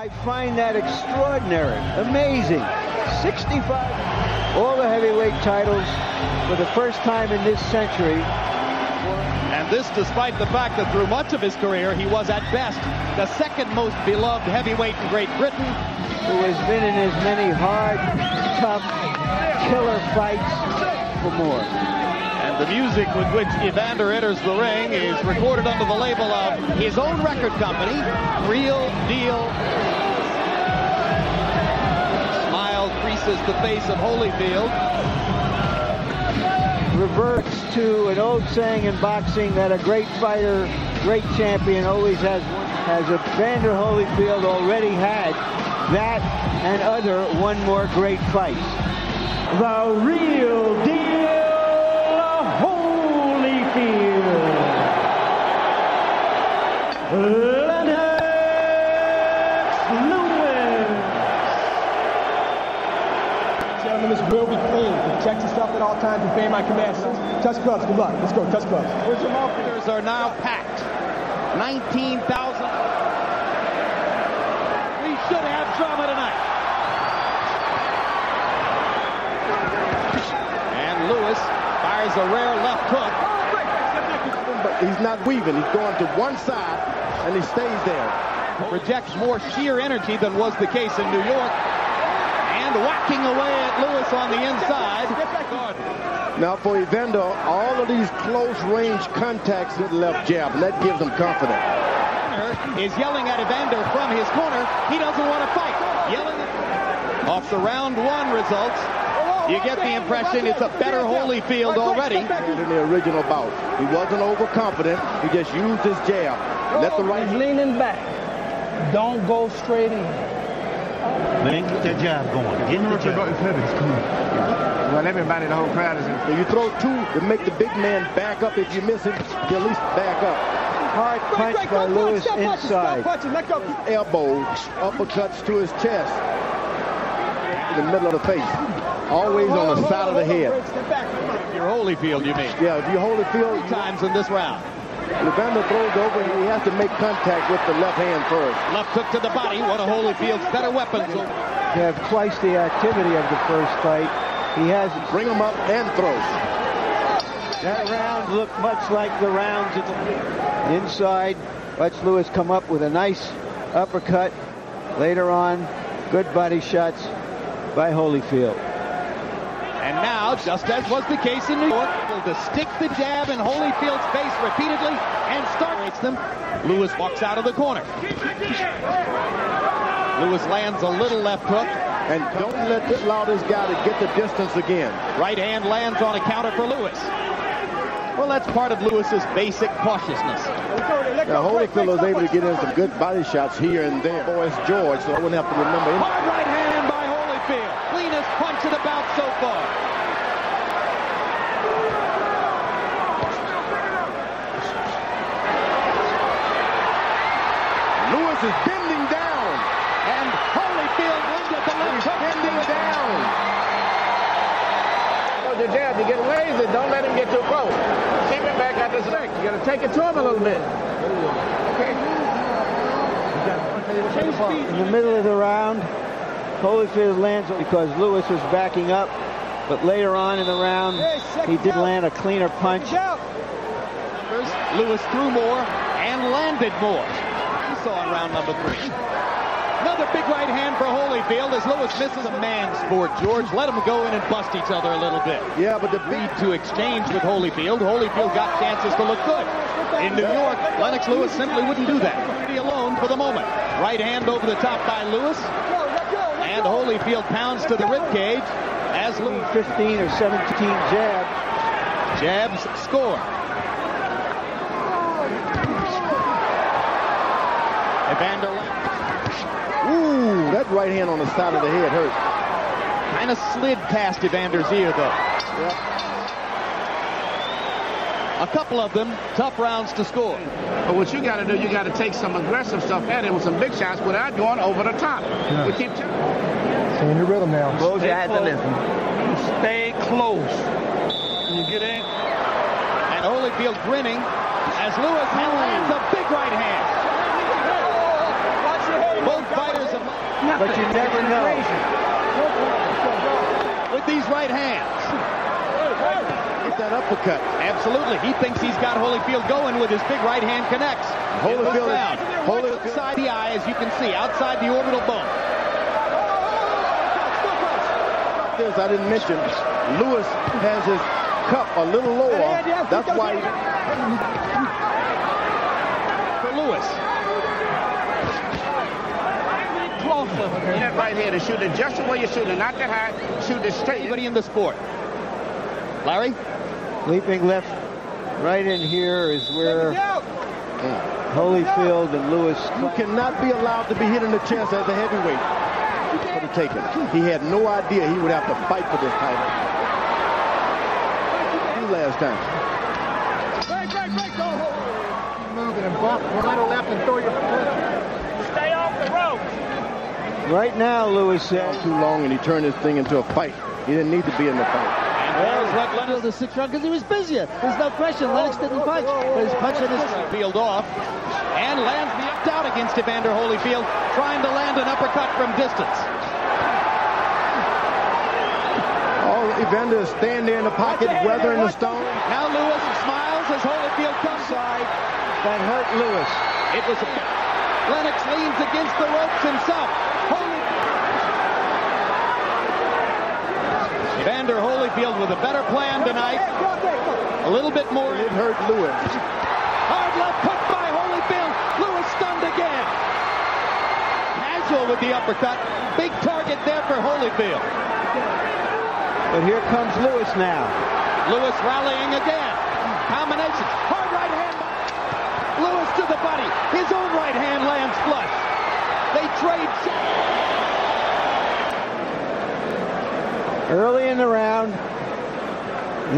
I find that extraordinary, amazing. 65, all the heavyweight titles for the first time in this century. And this despite the fact that through much of his career, he was at best the second most beloved heavyweight in Great Britain. Who has been in as many hard, tough, killer fights for more. And the music with which Evander enters the ring is recorded under the label of his own record company, Real Deal. Smile creases the face of Holyfield. Reverts to an old saying in boxing that a great fighter, great champion always has one. Has Evander Holyfield already had that and other one more great fight. The Real Deal Holyfield. Lennox Lewis. Gentlemen, this will be clean. Protect yourself at all times and obey my commands. Touch gloves, good luck. Let's go, touch gloves. The marketers are now packed. 19,000. We should have drama tonight. And Lewis fires a rare left hook. But he's not weaving. He's going to one side, and he stays there. Projects more sheer energy than was the case in New York. And whacking away at Lewis on the inside. Now for Evander, all of these close-range contacts with the left jab, and that gives him confidence. Is yelling at Evander from his corner. He doesn't want to fight. Yelling off the round one results. You get the impression it's a better Holyfield already. In the original bout, he wasn't overconfident. He just used his jab. Let the right. He's leaning back. Don't go straight in. Man, get that jab going. Get the jab. Well, everybody, the whole crowd is in. If you throw two to make the big man back up, if you miss him, he'll at least back up. Hard punch by Lewis inside. Elbows, uppercuts to his chest. In the middle of the face. Always on the side of the head. If you're Holyfield, you mean? Yeah, if you're Holyfield. 3 times in this round. Evander throws over, he has to make contact with the left hand first. Left hook to the body, one of Holyfield's better weapons. They have twice the activity of the first fight. He has bring him up and throw. That round looked much like the rounds at the inside. Watch Lewis come up with a nice uppercut. Later on, good body shots by Holyfield. And now, just as was the case in New York, to stick the jab in Holyfield's face repeatedly and starts them. Lewis walks out of the corner. Lewis lands a little left hook. And don't allow this guy to get the distance again. Right hand lands on a counter for Lewis. Well, that's part of Lewis's basic cautiousness. Now, Holyfield was able to get in some good body shots here and there. Boy, it's George, so I wouldn't have to remember him. Hard right hand by Holyfield. Cleanest punch of the bout so far. Lewis is bending down. And Holyfield landed the left hook. Bending down. The jab, you get lazy. Don't let him get too close. Keep him back at this leg. You got to take it to him a little bit. Okay. In the middle of the round, Holyfield lands because Lewis was backing up. But later on in the round, he did land a cleaner punch. Lewis threw more and landed more. We saw in round number 3. Another big right hand for Holyfield as Lewis misses a man's sport, George. Let them go in and bust each other a little bit. Yeah, but the lead to exchange with Holyfield. Holyfield got chances to look good. In New York, Lennox Lewis simply wouldn't do that. He alone for the moment. Right hand over the top by Lewis. And Holyfield pounds to the ribcage as Lewis 15 or 17 jabs. Jabs score. Evander. Ooh, that right hand on the side of the head hurt. Kind of slid past Evander's ear, though. Yep. A couple of them, tough rounds to score. But what you got to do, you got to take some aggressive stuff at it with some big shots without going over the top. Yeah. We keep in the rhythm now. Close your eyes and listen. Stay close. You get in. And Holyfield grinning as Lewis lands a big right hand. Both fighters but you never know. With these right hands. Get that uppercut. Absolutely. He thinks he's got Holyfield going with his big right hand connects. Holyfield outside the eye, as you can see, outside the orbital bone. This I didn't mention. Lewis has his cup a little lower. That's why. For Lewis. That right here to shoot it just the way you shoot it, not that high. Shoot it straight. Anybody in the sport. Larry? Leaping left, right in here is where Holyfield and Lewis. You cannot be allowed to be hit in the chest as a heavyweight. For the taking. He had no idea he would have to fight for this title. Last time. Moving and bump right or left and throw your Stay off the rope. Right now, Lewis said. Too long, and he turned this thing into a fight. He didn't need to be in the fight. There's what Lennox. The 6th round because he was busier. There's no question. Lennox didn't punch, but he's punching his Field off and lands the up down against Evander Holyfield, trying to land an uppercut from distance. Evander is standing there in the pocket, weathering the stone. Now Lewis smiles as Holyfield comes Side that hurt Lewis. It was Lennox leans against the ropes himself. Evander Holyfield with a better plan tonight. A little bit more. It hurt Lewis. Hard left hook by Holyfield. Lewis stunned again. Casual with the uppercut. Big target there for Holyfield. But here comes Lewis now. Lewis rallying again. Combination. Hard right hand. Lewis to the body. His own right hand lands flush. They trade. Early in the round,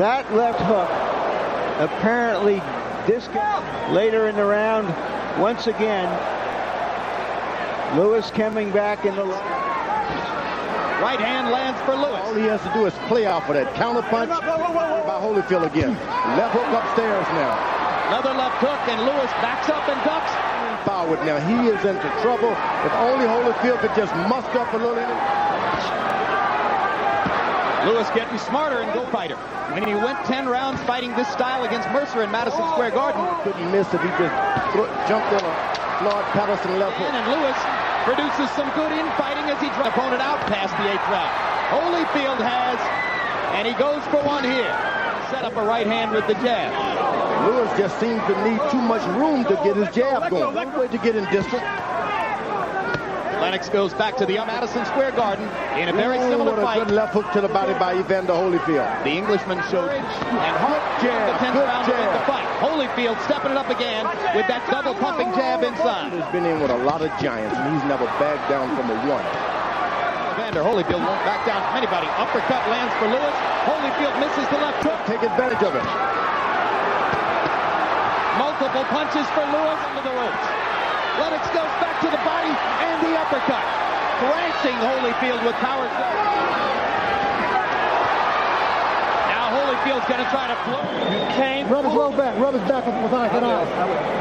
that left hook apparently disconnected. Later in the round, once again, Lewis coming back in the right hand lands for Lewis. All he has to do is play out for that counter punch by Holyfield again. Left hook upstairs now. Another left hook, and Lewis backs up and ducks. Forward now. He is into trouble. If only Holyfield could just muster up a little. Lewis getting smarter and go fighter. When he went 10 rounds fighting this style against Mercer in Madison Square Garden. Couldn't miss if he just jumped in a Lord Patterson left hook. And Lewis produces some good infighting as he drives opponent out past the 8th round. Holyfield has, and he goes for one here. Set up a right hand with the jab. Lewis just seems to need too much room to get his jab going. One way to get in distance. Lennox goes back to the Madison Square Garden in a very similar fight. A good left hook to the body by Evander Holyfield. The Englishman showed and hard jab, the 10th round of the fight. Holyfield stepping it up again with that double pumping jab inside. He's been in with a lot of giants, and he's never backed down from a one. Evander Holyfield won't back down from anybody. Uppercut lands for Lewis. Holyfield misses the left hook. Take advantage of it. Multiple punches for Lewis into the ropes. Lennox goes back to the body and the uppercut. Thrashing Holyfield with power. Now Holyfield's going to try to float. You can't rub his low back. Rub his back behind that arm.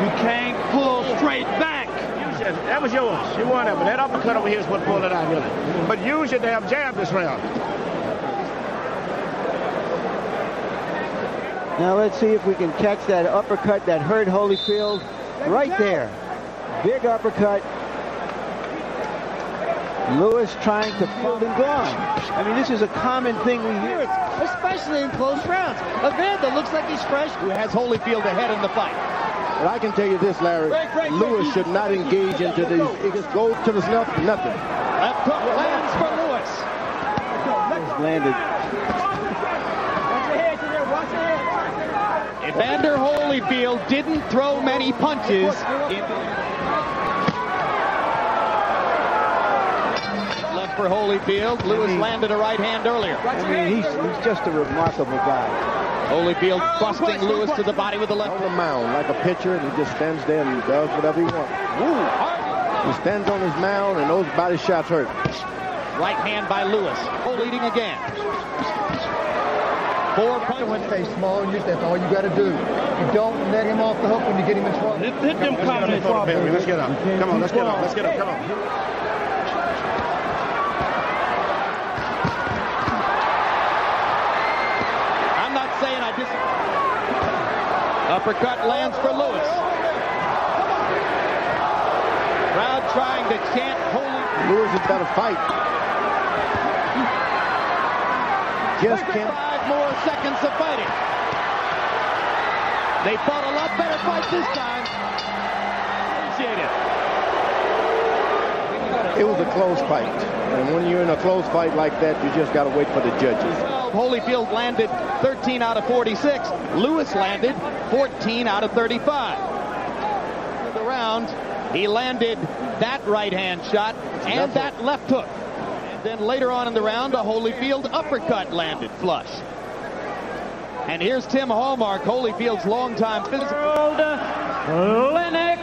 You can't pull straight back. That was yours. You won that, but that uppercut over here is what pulled it out, really. But use your damn jab this round. Now let's see if we can catch that uppercut that hurt Holyfield right there. Big uppercut. Lewis trying to fold and gone. I mean, this is a common thing we hear, especially in close rounds. Evander looks like he's fresh. Who has Holyfield ahead in the fight. But I can tell you this, Larry. Lewis should not engage into these. It just goes to the snuff, nothing. Left hook lands for Lewis. Landed. Evander Holyfield didn't throw many punches. Left for Holyfield. Lewis landed a right hand earlier. I mean, he's just a remarkable guy. Holyfield busting Lewis to the body with the left. On the mound like a pitcher, and he just stands there and does whatever he wants. He stands on his mound, and those body shots hurt. Right hand by Lewis. Leading again. 4 punches. When they small, that's all you got to do. You don't let him off the hook when you get him in trouble. Hit them comments. Let's get up. Come on, let's get up. Let's get up. Come on. Uppercut lands for Lewis. Crowd trying to chant Holyfield. Lewis has got to fight. Just can't. 5 more seconds of fighting. They fought a lot better fight this time. It was a close fight. And when you're in a close fight like that, you just got to wait for the judges. Holyfield landed 13 out of 46. Lewis landed 14 out of 35. The round, he landed that right-hand shot and that left hook. And then later on in the round, a Holyfield uppercut landed flush. And here's Tim Hallmark, Holyfield's longtime physical. Lennox.